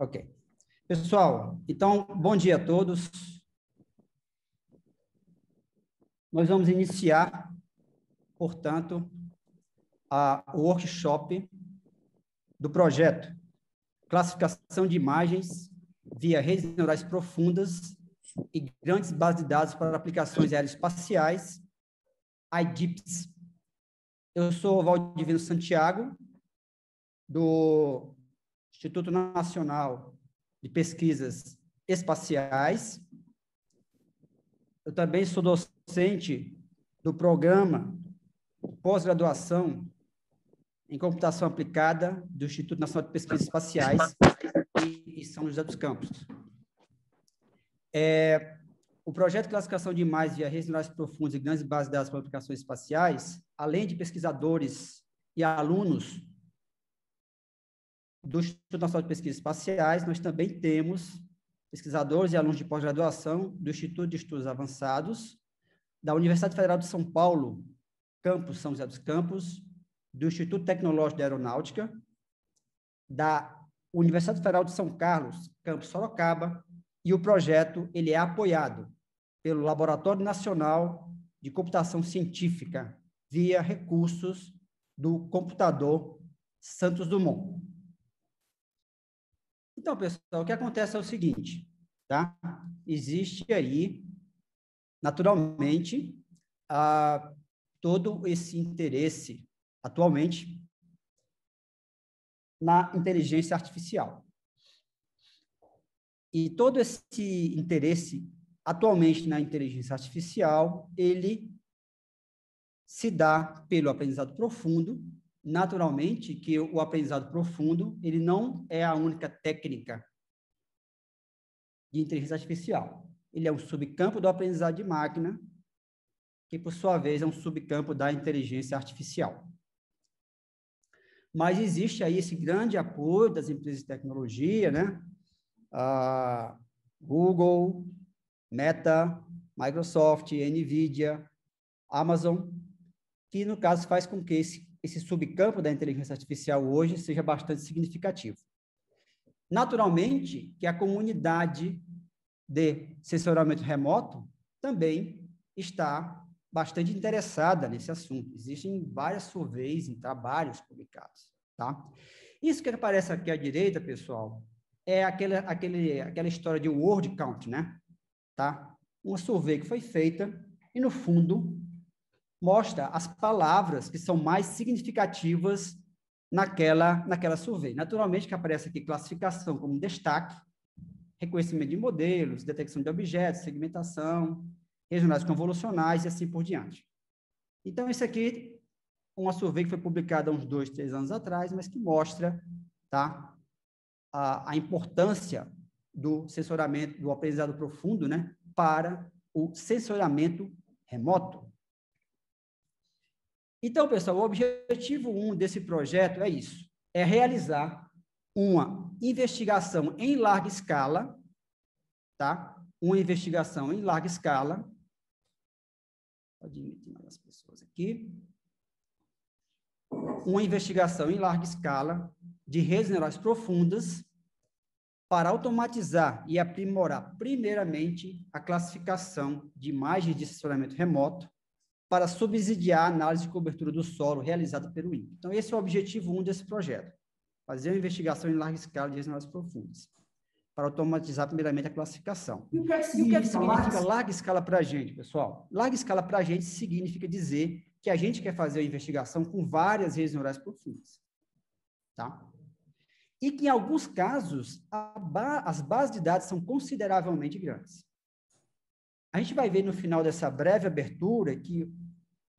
Ok. Pessoal, então, bom dia a todos. Nós vamos iniciar, portanto, o workshop do projeto Classificação de Imagens via Redes Neurais Profundas e Grandes Bases de Dados para Aplicações Aeroespaciais, IDIPS. Eu sou Valdivino Santiago, do Instituto Nacional de Pesquisas Espaciais. Eu também sou docente do programa de pós-graduação em computação aplicada do Instituto Nacional de Pesquisas Espaciais e São José dos Campos. O projeto de classificação de imagens via redes neurais profundas e grandes bases de dados para aplicações espaciais, além de pesquisadores e alunos do Instituto Nacional de Pesquisas Espaciais, nós também temos pesquisadores e alunos de pós-graduação do Instituto de Estudos Avançados, da Universidade Federal de São Paulo, campus São José dos Campos, do Instituto Tecnológico de Aeronáutica, da Universidade Federal de São Carlos, campus Sorocaba, e o projeto ele é apoiado pelo Laboratório Nacional de Computação Científica, via recursos do computador Santos Dumont. Então, pessoal, o que acontece é o seguinte, tá? Existe aí, naturalmente, todo esse interesse, atualmente, na inteligência artificial. E todo esse interesse, atualmente, na inteligência artificial, ele se dá pelo aprendizado profundo. Naturalmente, que o aprendizado profundo, ele não é a única técnica de inteligência artificial. Ele é um subcampo do aprendizado de máquina, que, por sua vez, é um subcampo da inteligência artificial. Mas existe aí esse grande apoio das empresas de tecnologia, né? Google, Meta, Microsoft, NVIDIA, Amazon, que, no caso, faz com que esse subcampo da inteligência artificial hoje seja bastante significativo. Naturalmente, que a comunidade de sensoramento remoto também está bastante interessada nesse assunto. Existem várias surveys em trabalhos publicados, tá? Isso que aparece aqui à direita, pessoal, é aquela história de word count, né? Tá? Uma survey que foi feita e, no fundo, mostra as palavras que são mais significativas naquela survey. Naturalmente que aparece aqui classificação como destaque, reconhecimento de modelos, detecção de objetos, segmentação, regionais convolucionais e assim por diante. Então, isso aqui é uma survey que foi publicada há uns 2, 3 anos atrás, mas que mostra, tá, a importância do sensoramento, do aprendizado profundo, né, para o sensoramento remoto. Então, pessoal, o objetivo 1 desse projeto é isso, é realizar uma investigação em larga escala, tá? Uma investigação em larga escala. Pode admitir mais as pessoas aqui. Uma investigação em larga escala de redes neurais profundas para automatizar e aprimorar, primeiramente, a classificação de imagens de sensoramento remoto para subsidiar a análise de cobertura do solo realizada pelo INPE. Então, esse é o objetivo 1 desse projeto, fazer uma investigação em larga escala de redes neurais profundas, para automatizar, primeiramente, a classificação. E o que é que significa larga escala para a gente, pessoal? Larga escala para a gente significa dizer que a gente quer fazer a investigação com várias redes neurais profundas, tá? E que, em alguns casos, as bases de dados são consideravelmente grandes. A gente vai ver no final dessa breve abertura que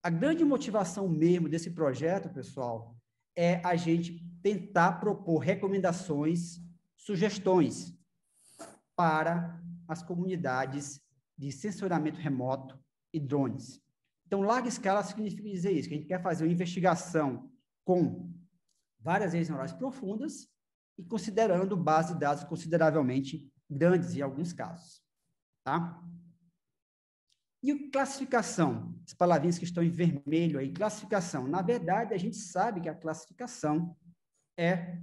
a grande motivação mesmo desse projeto, pessoal, é a gente tentar propor recomendações, sugestões para as comunidades de sensoramento remoto e drones. Então, larga escala significa dizer isso, que a gente quer fazer uma investigação com várias redes neurais profundas e considerando bases de dados consideravelmente grandes em alguns casos, tá? E classificação, as palavrinhas que estão em vermelho aí, classificação. Na verdade, a gente sabe que a classificação é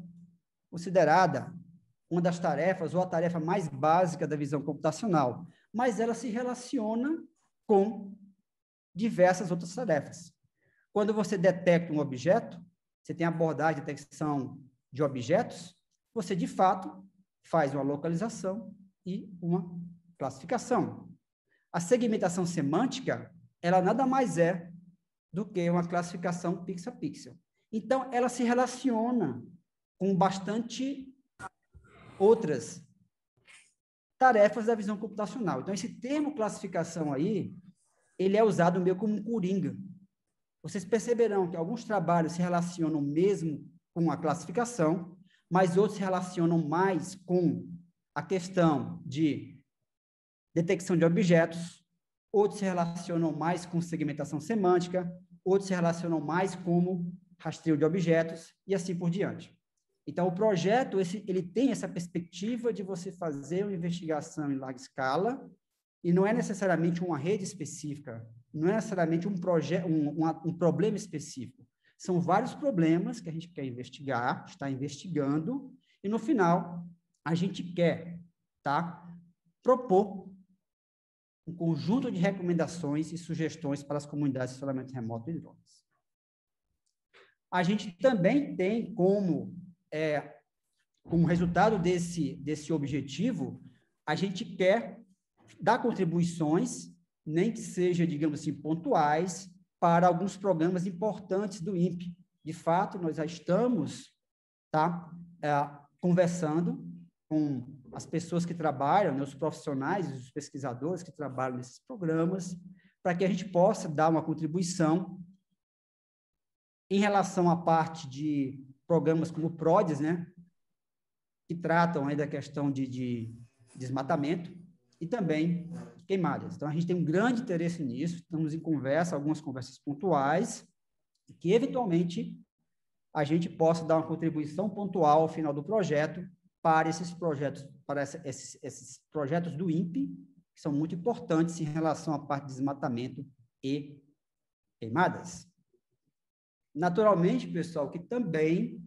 considerada uma das tarefas, ou a tarefa mais básica da visão computacional, mas ela se relaciona com diversas outras tarefas. Quando você detecta um objeto, você tem abordagem de detecção de objetos, você, de fato, faz uma localização e uma classificação. A segmentação semântica, ela nada mais é do que uma classificação pixel a pixel. Então, ela se relaciona com bastante outras tarefas da visão computacional. Então, esse termo classificação aí, ele é usado meio como um coringa. Vocês perceberão que alguns trabalhos se relacionam mesmo com a classificação, mas outros se relacionam mais com a questão de detecção de objetos, outros se relacionam mais com segmentação semântica, outros se relacionam mais como rastreio de objetos e assim por diante. Então, o projeto, ele tem essa perspectiva de você fazer uma investigação em larga escala, e não é necessariamente uma rede específica, não é necessariamente um problema específico. São vários problemas que a gente quer investigar, está investigando, e no final, a gente quer propor um conjunto de recomendações e sugestões para as comunidades de estacionamento remoto de drones. A gente também tem como resultado desse objetivo, a gente quer dar contribuições, nem que seja, digamos assim, pontuais, para alguns programas importantes do INPE. De fato, nós já estamos conversando com as pessoas que trabalham, né, os profissionais, os pesquisadores que trabalham nesses programas, para que a gente possa dar uma contribuição em relação à parte de programas como o PRODES, né, que tratam aí da questão de desmatamento e também queimadas. Então, a gente tem um grande interesse nisso, estamos em conversa, algumas conversas pontuais, que, eventualmente, a gente possa dar uma contribuição pontual ao final do projeto para esses projetos, esses projetos do INPE, que são muito importantes em relação à parte de desmatamento e queimadas. Naturalmente, pessoal, que também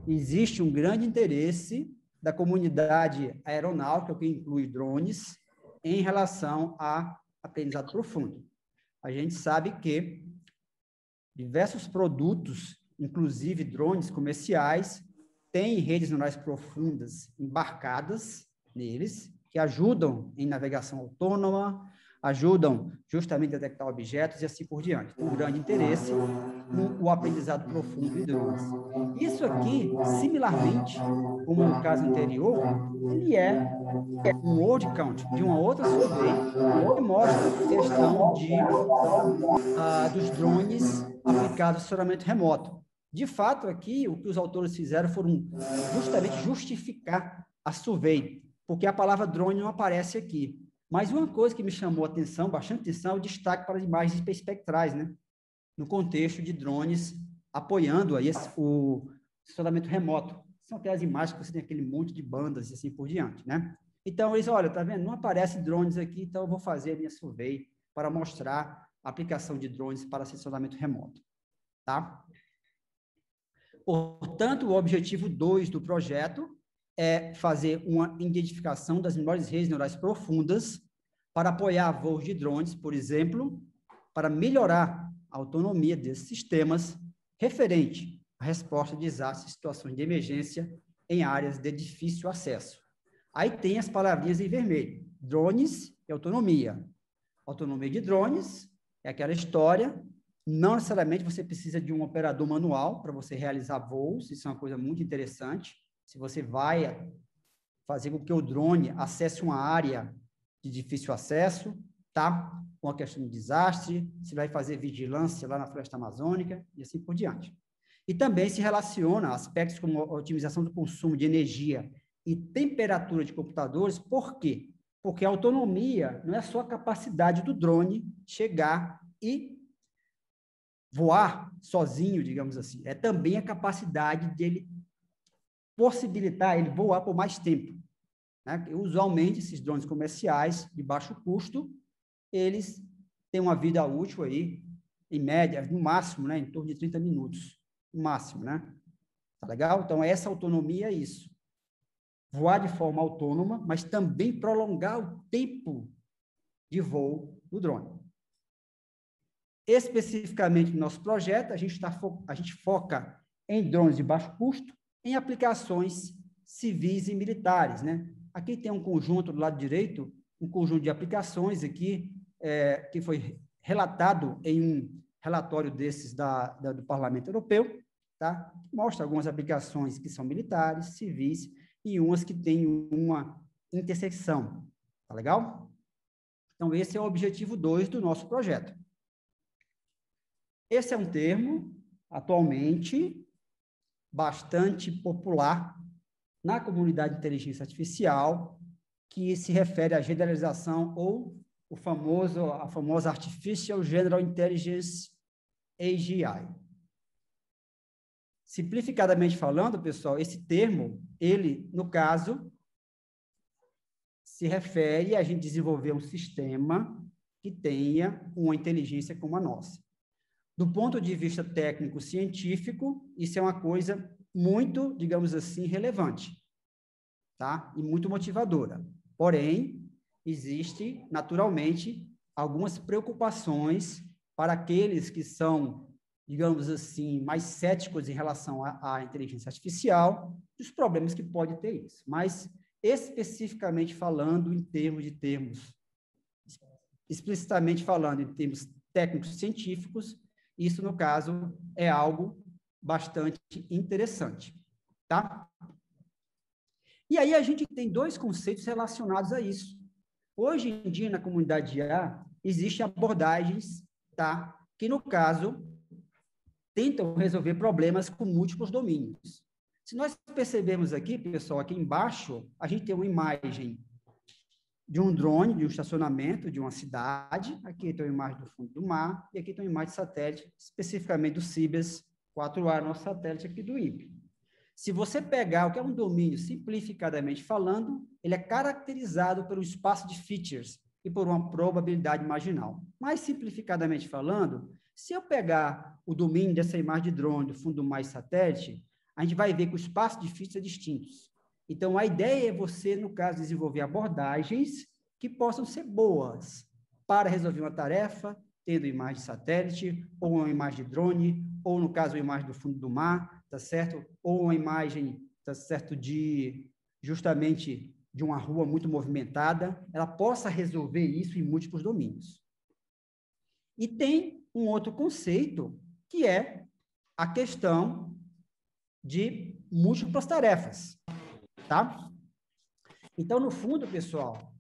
existe um grande interesse da comunidade aeronáutica, que inclui drones, em relação a aprendizado profundo. A gente sabe que diversos produtos, inclusive drones comerciais, têm redes neurais profundas embarcadas neles, que ajudam em navegação autônoma, ajudam justamente a detectar objetos e assim por diante. Tem um grande interesse no aprendizado profundo de drones. Isso aqui, similarmente, como no caso anterior, ele é um word count de uma outra survey que mostra a questão dos drones aplicados ao estacionamento remoto. De fato, aqui, o que os autores fizeram foram justamente justificar a survey, porque a palavra drone não aparece aqui. Mas uma coisa que me chamou a atenção, bastante atenção, é o destaque para as imagens espectrais, né? No contexto de drones apoiando aí o estacionamento remoto. São aquelas imagens que você tem aquele monte de bandas e assim por diante, né? Então, eles, olha, tá vendo? Não aparece drones aqui, então eu vou fazer a minha survey para mostrar a aplicação de drones para estacionamento remoto, tá? Portanto, o objetivo 2 do projeto é fazer uma identificação das melhores redes neurais profundas para apoiar voos de drones, por exemplo, para melhorar a autonomia desses sistemas referente à resposta de desastres e situações de emergência em áreas de difícil acesso. Aí tem as palavrinhas em vermelho, drones e autonomia. Autonomia de drones é aquela história, não necessariamente você precisa de um operador manual para você realizar voos, isso é uma coisa muito interessante. Se você vai fazer com que o drone acesse uma área de difícil acesso, tá? Com a questão de desastre, você vai fazer vigilância lá na floresta amazônica e assim por diante. E também se relaciona a aspectos como a otimização do consumo de energia e temperatura de computadores. Por quê? Porque a autonomia não é só a capacidade do drone chegar e voar sozinho, digamos assim, é também a capacidade dele possibilitar ele voar por mais tempo, né? Usualmente, esses drones comerciais de baixo custo, eles têm uma vida útil aí, em média, no máximo, né, em torno de 30 minutos, no máximo, né? Tá legal? Então, essa autonomia é isso. voar de forma autônoma, mas também prolongar o tempo de voo do drone. Especificamente no nosso projeto, a gente foca em drones de baixo custo, em aplicações civis e militares, né? Aqui tem um conjunto do lado direito, um conjunto de aplicações aqui, que foi relatado em um relatório desses do Parlamento Europeu, tá? Mostra algumas aplicações que são militares, civis, e umas que têm uma intersecção, tá legal? Então, esse é o objetivo 2 do nosso projeto. Esse é um termo, atualmente, bastante popular na comunidade de inteligência artificial, que se refere à generalização ou a famosa Artificial General Intelligence, AGI. Simplificadamente falando, pessoal, esse termo, ele, no caso, se refere a gente desenvolver um sistema que tenha uma inteligência como a nossa. Do ponto de vista técnico-científico, isso é uma coisa muito, digamos assim, relevante, tá? E muito motivadora. Porém, existe, naturalmente, algumas preocupações para aqueles que são, digamos assim, mais céticos em relação à inteligência artificial, os problemas que pode ter isso. Mas, especificamente falando em termos, explicitamente falando em termos técnicos científicos, isso, no caso, é algo bastante interessante, tá? E aí a gente tem dois conceitos relacionados a isso. Hoje em dia, na comunidade IA, existem abordagens, tá? Que, no caso, tentam resolver problemas com múltiplos domínios. Se nós percebermos aqui, pessoal, aqui embaixo, a gente tem uma imagem de um drone, de um estacionamento, de uma cidade. Aqui tem uma imagem do fundo do mar, e aqui tem uma imagem de satélite, especificamente do Cibers 4A, nosso satélite aqui do INPE. Se você pegar o que é um domínio, simplificadamente falando, ele é caracterizado pelo espaço de features e por uma probabilidade marginal. Mais simplificadamente falando, se eu pegar o domínio dessa imagem de drone, do fundo do mar e satélite, a gente vai ver que o espaço de features é distintos. Então, a ideia é você, no caso, desenvolver abordagens que possam ser boas para resolver uma tarefa, tendo imagem de satélite, ou uma imagem de drone, ou, no caso, uma imagem do fundo do mar, tá certo? Ou uma imagem, tá certo, justamente de uma rua muito movimentada, ela possa resolver isso em múltiplos domínios. E tem um outro conceito, que é a questão de múltiplas tarefas. Tá? Então, no fundo, pessoal,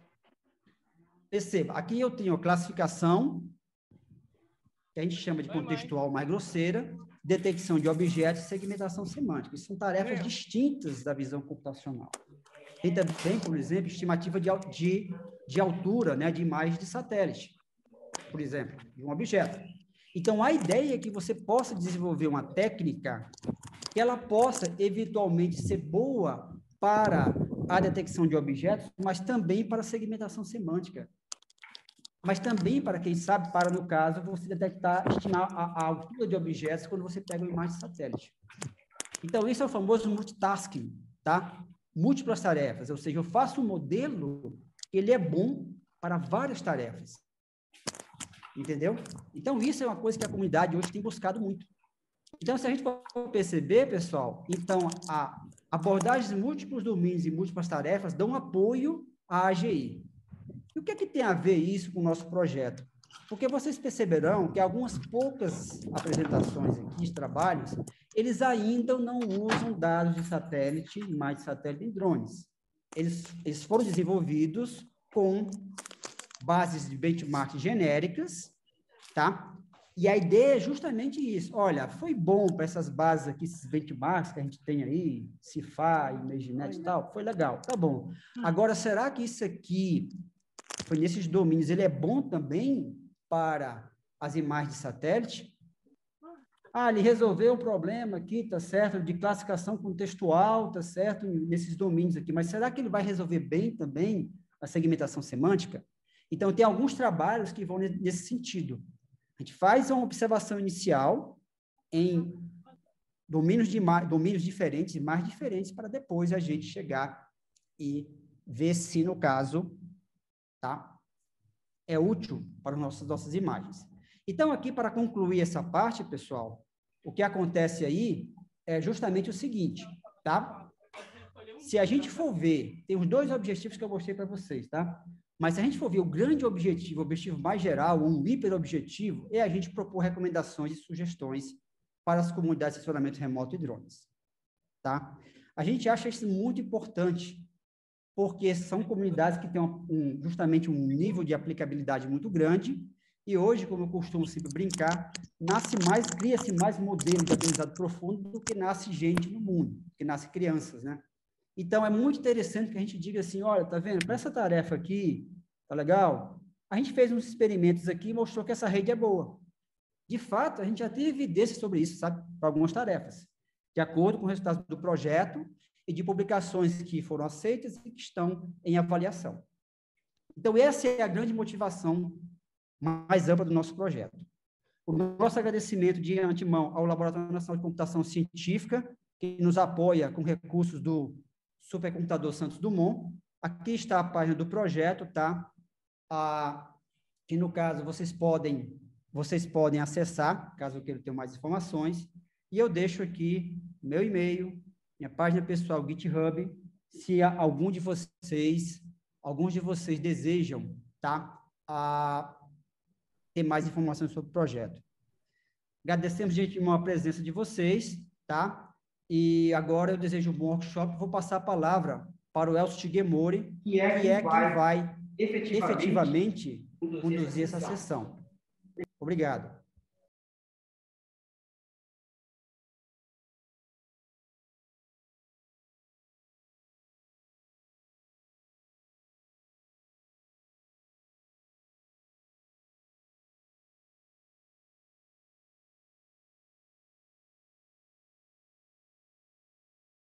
perceba, aqui eu tenho a classificação, que a gente chama de contextual mais grosseira, detecção de objetos e segmentação semântica. Isso são tarefas distintas da visão computacional. Tem também, por exemplo, estimativa de altura, né, de imagem de satélite, por exemplo, de um objeto. Então, a ideia é que você possa desenvolver uma técnica que ela possa, eventualmente, ser boa para a detecção de objetos, mas também para a segmentação semântica. Mas também para, quem sabe, para, no caso, você detectar, estimar a altura de objetos quando você pega uma imagem de satélite. Então, esse é o famoso multitasking, tá? Múltiplas tarefas, ou seja, eu faço um modelo, ele é bom para várias tarefas. Entendeu? Então, isso é uma coisa que a comunidade hoje tem buscado muito. Então, se a gente for perceber, pessoal, então, abordagens de múltiplos domínios e múltiplas tarefas dão apoio à AGI. E o que é que tem a ver isso com o nosso projeto? Porque vocês perceberão que algumas poucas apresentações aqui, de trabalhos, eles ainda não usam dados de satélite, imagens de satélite em drones. Eles foram desenvolvidos com bases de benchmark genéricas, tá? E a ideia é justamente isso. Olha, foi bom para essas bases aqui, esses benchmarks que a gente tem aí, Cifar, ImageNet e tal, foi legal, tá bom. Agora, será que isso aqui, foi nesses domínios, ele é bom também para as imagens de satélite? Ah, ele resolveu o problema aqui, tá certo, de classificação contextual, tá certo, nesses domínios aqui, mas será que ele vai resolver bem também a segmentação semântica? Então, tem alguns trabalhos que vão nesse sentido. A gente faz uma observação inicial em domínios diferentes e mais diferentes para depois a gente chegar e ver se, no caso, tá, é útil para nossas imagens. Então, aqui, para concluir essa parte, pessoal, o que acontece aí é justamente o seguinte, tá? Se a gente for ver, tem os dois objetivos que eu mostrei para vocês, tá? Mas se a gente for ver o grande objetivo, o objetivo mais geral, um hiperobjetivo, é a gente propor recomendações e sugestões para as comunidades de estacionamento remoto e drones, tá? A gente acha isso muito importante, porque são comunidades que têm justamente um nível de aplicabilidade muito grande, e hoje, como eu costumo sempre brincar, cria-se mais modelo de aprendizado profundo do que nasce gente no mundo, que nasce crianças, né? Então, é muito interessante que a gente diga assim, olha, tá vendo? Para essa tarefa aqui, tá legal? A gente fez uns experimentos aqui e mostrou que essa rede é boa. De fato, a gente já tem evidência sobre isso, sabe? Para algumas tarefas. De acordo com o resultado do projeto e de publicações que foram aceitas e que estão em avaliação. Então, essa é a grande motivação mais ampla do nosso projeto. O nosso agradecimento de antemão ao Laboratório Nacional de Computação Científica, que nos apoia com recursos do Supercomputador Santos Dumont. Aqui está a página do projeto, tá? Que, no caso, vocês podem acessar, caso queiram ter mais informações. E eu deixo aqui meu e-mail, minha página pessoal GitHub, se alguns de vocês desejam, tá? Ter mais informações sobre o projeto. Agradecemos de antemão a presença de vocês, tá? E agora eu desejo um bom workshop. Vou passar a palavra para o Elcio Shigemori, que é quem vai efetivamente conduzir essa sessão. Obrigado.